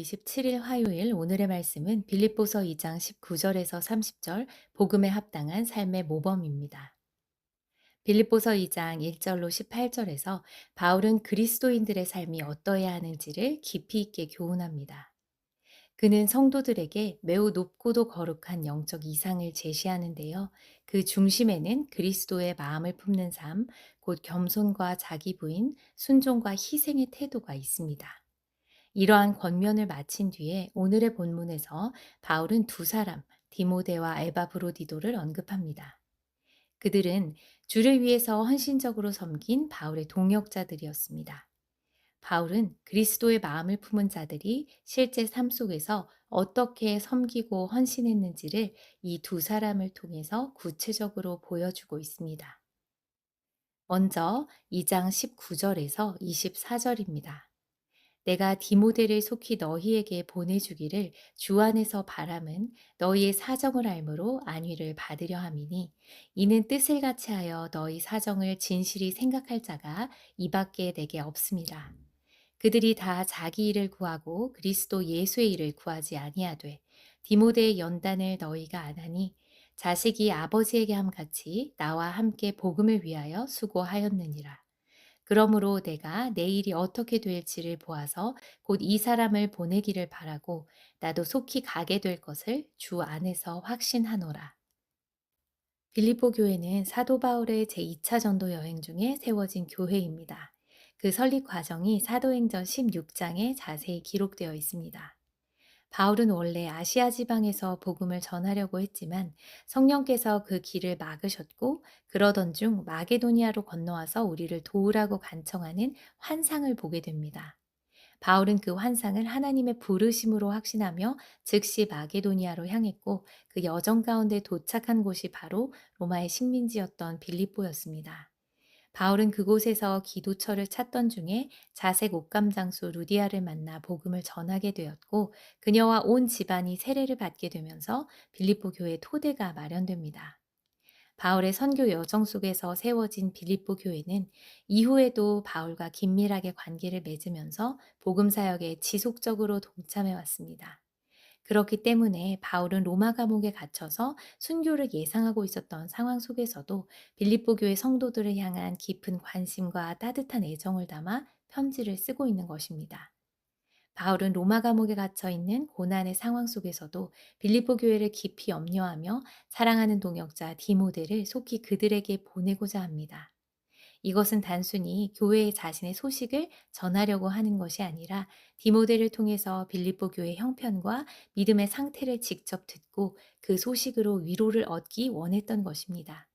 27일 화요일 오늘의 말씀은 빌립보서 2장 19절에서 30절 복음에 합당한 삶의 모범입니다. 빌립보서 2장 1절로 18절에서 바울은 그리스도인들의 삶이 어떠해야 하는지를 깊이 있게 교훈합니다. 그는 성도들에게 매우 높고도 거룩한 영적 이상을 제시하는데요. 그 중심에는 그리스도의 마음을 품는 삶, 곧 겸손과 자기 부인, 순종과 희생의 태도가 있습니다. 이러한 권면을 마친 뒤에 오늘의 본문에서 바울은 두 사람, 디모데와 에바브로디도를 언급합니다. 그들은 주를 위해서 헌신적으로 섬긴 바울의 동역자들이었습니다. 바울은 그리스도의 마음을 품은 자들이 실제 삶 속에서 어떻게 섬기고 헌신했는지를 이 두 사람을 통해서 구체적으로 보여주고 있습니다. 먼저 2장 19절에서 24절입니다. 내가 디모데를 속히 너희에게 보내주기를 주 안에서 바람은 너희의 사정을 알므로 안위를 받으려 함이니 이는 뜻을 같이 하여 너희 사정을 진실히 생각할 자가 이밖에 내게 없습니다. 그들이 다 자기 일을 구하고 그리스도 예수의 일을 구하지 아니하되 디모데의 연단을 너희가 안하니 자식이 아버지에게 함같이 나와 함께 복음을 위하여 수고하였느니라. 그러므로 내가 내 일이 어떻게 될지를 보아서 곧 이 사람을 보내기를 바라고 나도 속히 가게 될 것을 주 안에서 확신하노라. 빌립보 교회는 사도 바울의 제2차 전도 여행 중에 세워진 교회입니다. 그 설립 과정이 사도행전 16장에 자세히 기록되어 있습니다. 바울은 원래 아시아 지방에서 복음을 전하려고 했지만 성령께서 그 길을 막으셨고 그러던 중 마게도니아로 건너와서 우리를 도우라고 간청하는 환상을 보게 됩니다. 바울은 그 환상을 하나님의 부르심으로 확신하며 즉시 마게도니아로 향했고 그 여정 가운데 도착한 곳이 바로 로마의 식민지였던 빌립보였습니다. 바울은 그곳에서 기도처를 찾던 중에 자색 옷감 장수 루디아를 만나 복음을 전하게 되었고 그녀와 온 집안이 세례를 받게 되면서 빌립보 교회 토대가 마련됩니다. 바울의 선교 여정 속에서 세워진 빌립보 교회는 이후에도 바울과 긴밀하게 관계를 맺으면서 복음 사역에 지속적으로 동참해 왔습니다. 그렇기 때문에 바울은 로마 감옥에 갇혀서 순교를 예상하고 있었던 상황 속에서도 빌립보 교회 성도들을 향한 깊은 관심과 따뜻한 애정을 담아 편지를 쓰고 있는 것입니다. 바울은 로마 감옥에 갇혀 있는 고난의 상황 속에서도 빌립보 교회를 깊이 염려하며 사랑하는 동역자 디모데를 속히 그들에게 보내고자 합니다. 이것은 단순히 교회에 자신의 소식을 전하려고 하는 것이 아니라 디모데를 통해서 빌립보 교회 형편과 믿음의 상태를 직접 듣고 그 소식으로 위로를 얻기 원했던 것입니다.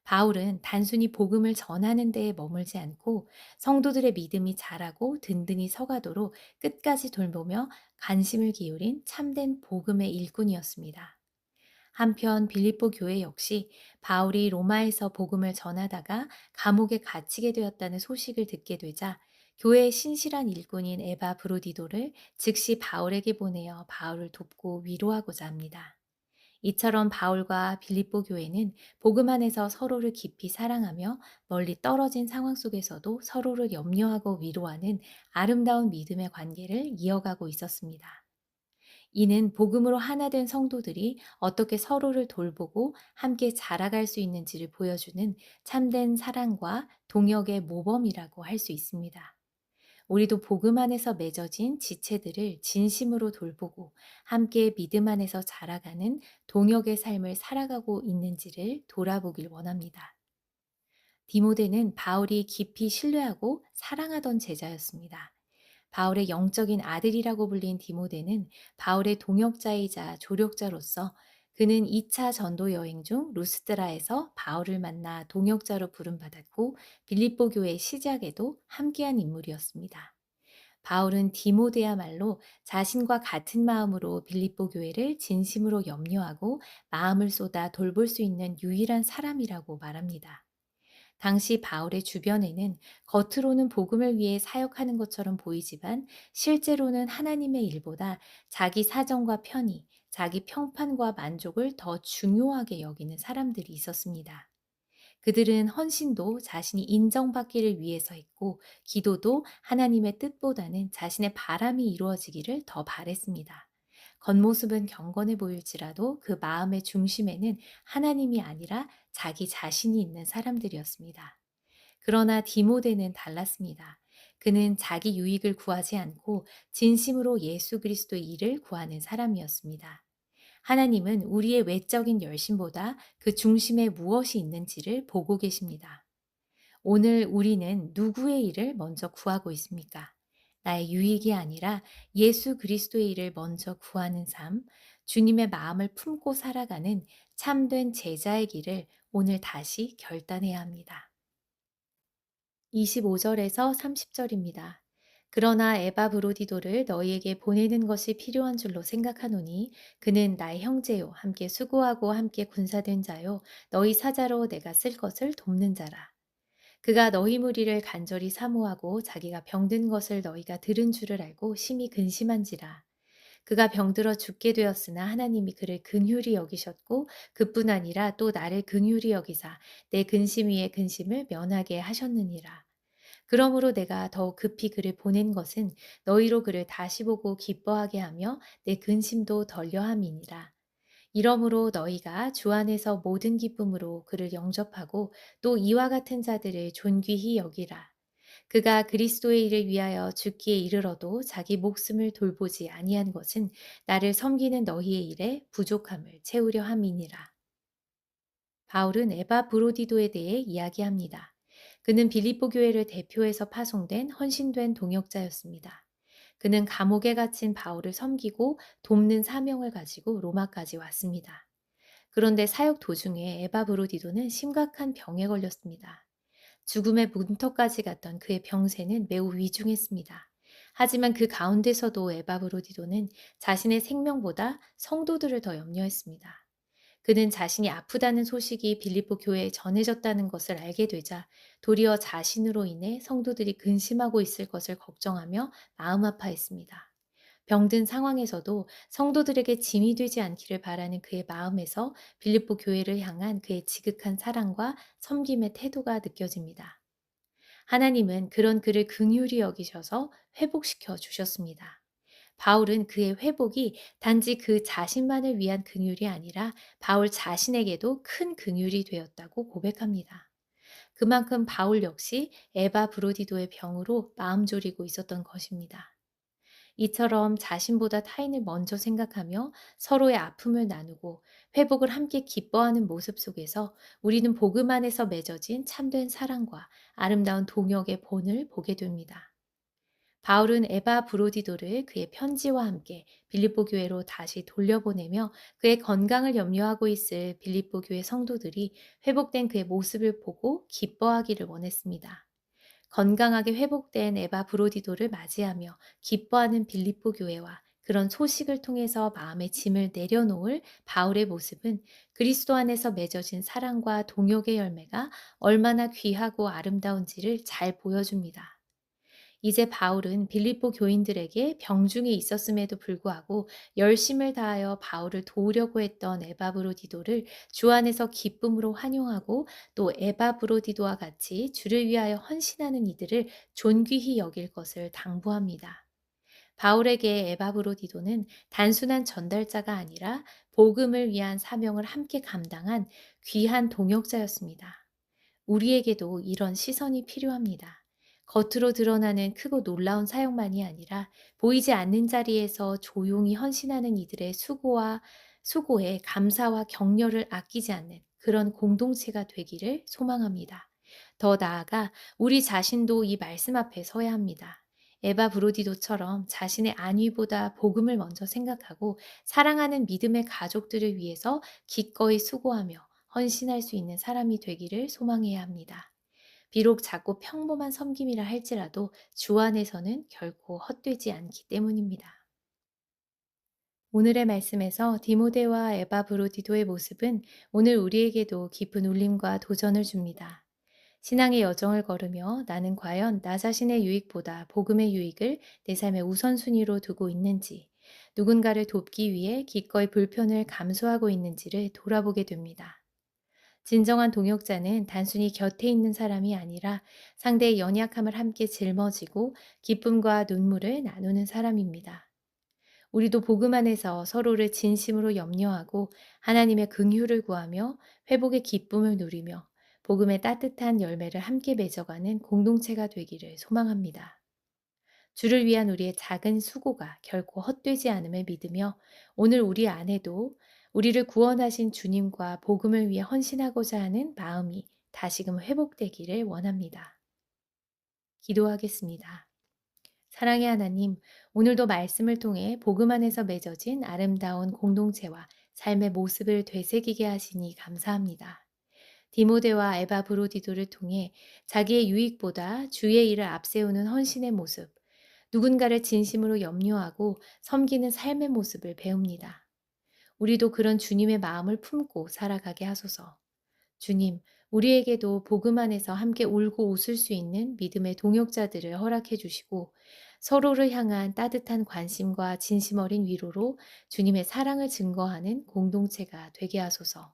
바울은 단순히 복음을 전하는 데에 머물지 않고 성도들의 믿음이 자라고 든든히 서가도록 끝까지 돌보며 관심을 기울인 참된 복음의 일꾼이었습니다. 한편 빌립보 교회 역시 바울이 로마에서 복음을 전하다가 감옥에 갇히게 되었다는 소식을 듣게 되자 교회의 신실한 일꾼인 에바 브로디도를 즉시 바울에게 보내어 바울을 돕고 위로하고자 합니다. 이처럼 바울과 빌립보 교회는 복음 안에서 서로를 깊이 사랑하며 멀리 떨어진 상황 속에서도 서로를 염려하고 위로하는 아름다운 믿음의 관계를 이어가고 있었습니다. 이는 복음으로 하나 된 성도들이 어떻게 서로를 돌보고 함께 자라갈 수 있는지를 보여주는 참된 사랑과 동역의 모범이라고 할 수 있습니다. 우리도 복음 안에서 맺어진 지체들을 진심으로 돌보고 함께 믿음 안에서 자라가는 동역의 삶을 살아가고 있는지를 돌아보길 원합니다. 디모데는 바울이 깊이 신뢰하고 사랑하던 제자였습니다. 바울의 영적인 아들이라고 불린 디모데는 바울의 동역자이자 조력자로서 그는 2차 전도 여행 중 루스드라에서 바울을 만나 동역자로 부름받았고 빌립보 교회 시작에도 함께한 인물이었습니다. 바울은 디모데야말로 자신과 같은 마음으로 빌립보 교회를 진심으로 염려하고 마음을 쏟아 돌볼 수 있는 유일한 사람이라고 말합니다. 당시 바울의 주변에는 겉으로는 복음을 위해 사역하는 것처럼 보이지만 실제로는 하나님의 일보다 자기 사정과 편의, 자기 평판과 만족을 더 중요하게 여기는 사람들이 있었습니다. 그들은 헌신도 자신이 인정받기를 위해서 했고, 기도도 하나님의 뜻보다는 자신의 바람이 이루어지기를 더 바랬습니다. 겉모습은 경건해 보일지라도 그 마음의 중심에는 하나님이 아니라 자기 자신이 있는 사람들이었습니다. 그러나 디모데는 달랐습니다. 그는 자기 유익을 구하지 않고 진심으로 예수 그리스도의 일을 구하는 사람이었습니다. 하나님은 우리의 외적인 열심보다 그 중심에 무엇이 있는지를 보고 계십니다. 오늘 우리는 누구의 일을 먼저 구하고 있습니까? 나의 유익이 아니라 예수 그리스도의 일을 먼저 구하는 삶, 주님의 마음을 품고 살아가는 참된 제자의 길을 오늘 다시 결단해야 합니다. 25절에서 30절입니다. 그러나 에바 브로디도를 너희에게 보내는 것이 필요한 줄로 생각하노니 그는 나의 형제요 함께 수고하고 함께 군사된 자요 너희 사자로 내가 쓸 것을 돕는 자라. 그가 너희 무리를 간절히 사모하고 자기가 병든 것을 너희가 들은 줄을 알고 심히 근심한지라. 그가 병들어 죽게 되었으나 하나님이 그를 긍휼히 여기셨고 그뿐 아니라 또 나를 긍휼히 여기사 내 근심 위에 근심을 면하게 하셨느니라. 그러므로 내가 더욱 급히 그를 보낸 것은 너희로 그를 다시 보고 기뻐하게 하며 내 근심도 덜려 함이니라. 이러므로 너희가 주 안에서 모든 기쁨으로 그를 영접하고 또 이와 같은 자들을 존귀히 여기라. 그가 그리스도의 일을 위하여 죽기에 이르러도 자기 목숨을 돌보지 아니한 것은 나를 섬기는 너희의 일에 부족함을 채우려 함이니라. 바울은 에바 브로디도에 대해 이야기합니다. 그는 빌립보 교회를 대표해서 파송된 헌신된 동역자였습니다. 그는 감옥에 갇힌 바울을 섬기고 돕는 사명을 가지고 로마까지 왔습니다. 그런데 사역 도중에 에바 브로디도는 심각한 병에 걸렸습니다. 죽음의 문턱까지 갔던 그의 병세는 매우 위중했습니다. 하지만 그 가운데서도 에바 브로디도는 자신의 생명보다 성도들을 더 염려했습니다. 그는 자신이 아프다는 소식이 빌립보 교회에 전해졌다는 것을 알게 되자 도리어 자신으로 인해 성도들이 근심하고 있을 것을 걱정하며 마음 아파했습니다. 병든 상황에서도 성도들에게 짐이 되지 않기를 바라는 그의 마음에서 빌립보 교회를 향한 그의 지극한 사랑과 섬김의 태도가 느껴집니다. 하나님은 그런 그를 긍휼히 여기셔서 회복시켜 주셨습니다. 바울은 그의 회복이 단지 그 자신만을 위한 긍휼이 아니라 바울 자신에게도 큰 긍휼이 되었다고 고백합니다. 그만큼 바울 역시 에바 브로디도의 병으로 마음 졸이고 있었던 것입니다. 이처럼 자신보다 타인을 먼저 생각하며 서로의 아픔을 나누고 회복을 함께 기뻐하는 모습 속에서 우리는 복음 안에서 맺어진 참된 사랑과 아름다운 동역의 본을 보게 됩니다. 바울은 에바 브로디도를 그의 편지와 함께 빌립보 교회로 다시 돌려보내며 그의 건강을 염려하고 있을 빌립보 교회 성도들이 회복된 그의 모습을 보고 기뻐하기를 원했습니다. 건강하게 회복된 에바 브로디도를 맞이하며 기뻐하는 빌립보 교회와 그런 소식을 통해서 마음의 짐을 내려놓을 바울의 모습은 그리스도 안에서 맺어진 사랑과 동역의 열매가 얼마나 귀하고 아름다운지를 잘 보여줍니다. 이제 바울은 빌립보 교인들에게 병중에 있었음에도 불구하고 열심을 다하여 바울을 도우려고 했던 에바브로디도를 주 안에서 기쁨으로 환영하고 또 에바브로디도와 같이 주를 위하여 헌신하는 이들을 존귀히 여길 것을 당부합니다. 바울에게 에바브로디도는 단순한 전달자가 아니라 복음을 위한 사명을 함께 감당한 귀한 동역자였습니다. 우리에게도 이런 시선이 필요합니다. 겉으로 드러나는 크고 놀라운 사역만이 아니라 보이지 않는 자리에서 조용히 헌신하는 이들의 수고에 감사와 격려를 아끼지 않는 그런 공동체가 되기를 소망합니다. 더 나아가 우리 자신도 이 말씀 앞에 서야 합니다. 에바 브로디도처럼 자신의 안위보다 복음을 먼저 생각하고 사랑하는 믿음의 가족들을 위해서 기꺼이 수고하며 헌신할 수 있는 사람이 되기를 소망해야 합니다. 비록 작고 평범한 섬김이라 할지라도 주 안에서는 결코 헛되지 않기 때문입니다. 오늘의 말씀에서 디모데와 에바 브로디도의 모습은 오늘 우리에게도 깊은 울림과 도전을 줍니다. 신앙의 여정을 걸으며 나는 과연 나 자신의 유익보다 복음의 유익을 내 삶의 우선순위로 두고 있는지, 누군가를 돕기 위해 기꺼이 불편을 감수하고 있는지를 돌아보게 됩니다. 진정한 동역자는 단순히 곁에 있는 사람이 아니라 상대의 연약함을 함께 짊어지고 기쁨과 눈물을 나누는 사람입니다. 우리도 복음 안에서 서로를 진심으로 염려하고 하나님의 긍휼을 구하며 회복의 기쁨을 누리며 복음의 따뜻한 열매를 함께 맺어가는 공동체가 되기를 소망합니다. 주를 위한 우리의 작은 수고가 결코 헛되지 않음을 믿으며 오늘 우리 안에도 우리를 구원하신 주님과 복음을 위해 헌신하고자 하는 마음이 다시금 회복되기를 원합니다. 기도하겠습니다. 사랑의 하나님, 오늘도 말씀을 통해 복음 안에서 맺어진 아름다운 공동체와 삶의 모습을 되새기게 하시니 감사합니다. 디모데와 에바 브로디도를 통해 자기의 유익보다 주의 일을 앞세우는 헌신의 모습, 누군가를 진심으로 염려하고 섬기는 삶의 모습을 배웁니다. 우리도 그런 주님의 마음을 품고 살아가게 하소서. 주님, 우리에게도 복음 안에서 함께 울고 웃을 수 있는 믿음의 동역자들을 허락해 주시고 서로를 향한 따뜻한 관심과 진심 어린 위로로 주님의 사랑을 증거하는 공동체가 되게 하소서.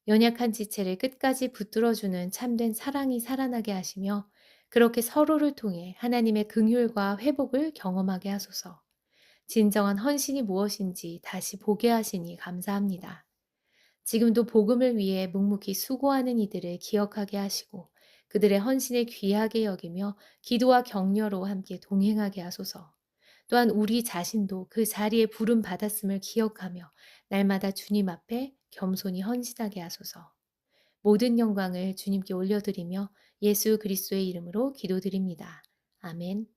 연약한 지체를 끝까지 붙들어주는 참된 사랑이 살아나게 하시며 그렇게 서로를 통해 하나님의 긍휼과 회복을 경험하게 하소서. 진정한 헌신이 무엇인지 다시 보게 하시니 감사합니다. 지금도 복음을 위해 묵묵히 수고하는 이들을 기억하게 하시고 그들의 헌신을 귀하게 여기며 기도와 격려로 함께 동행하게 하소서. 또한 우리 자신도 그 자리에 부름 받았음을 기억하며 날마다 주님 앞에 겸손히 헌신하게 하소서. 모든 영광을 주님께 올려드리며 예수 그리스도의 이름으로 기도드립니다. 아멘.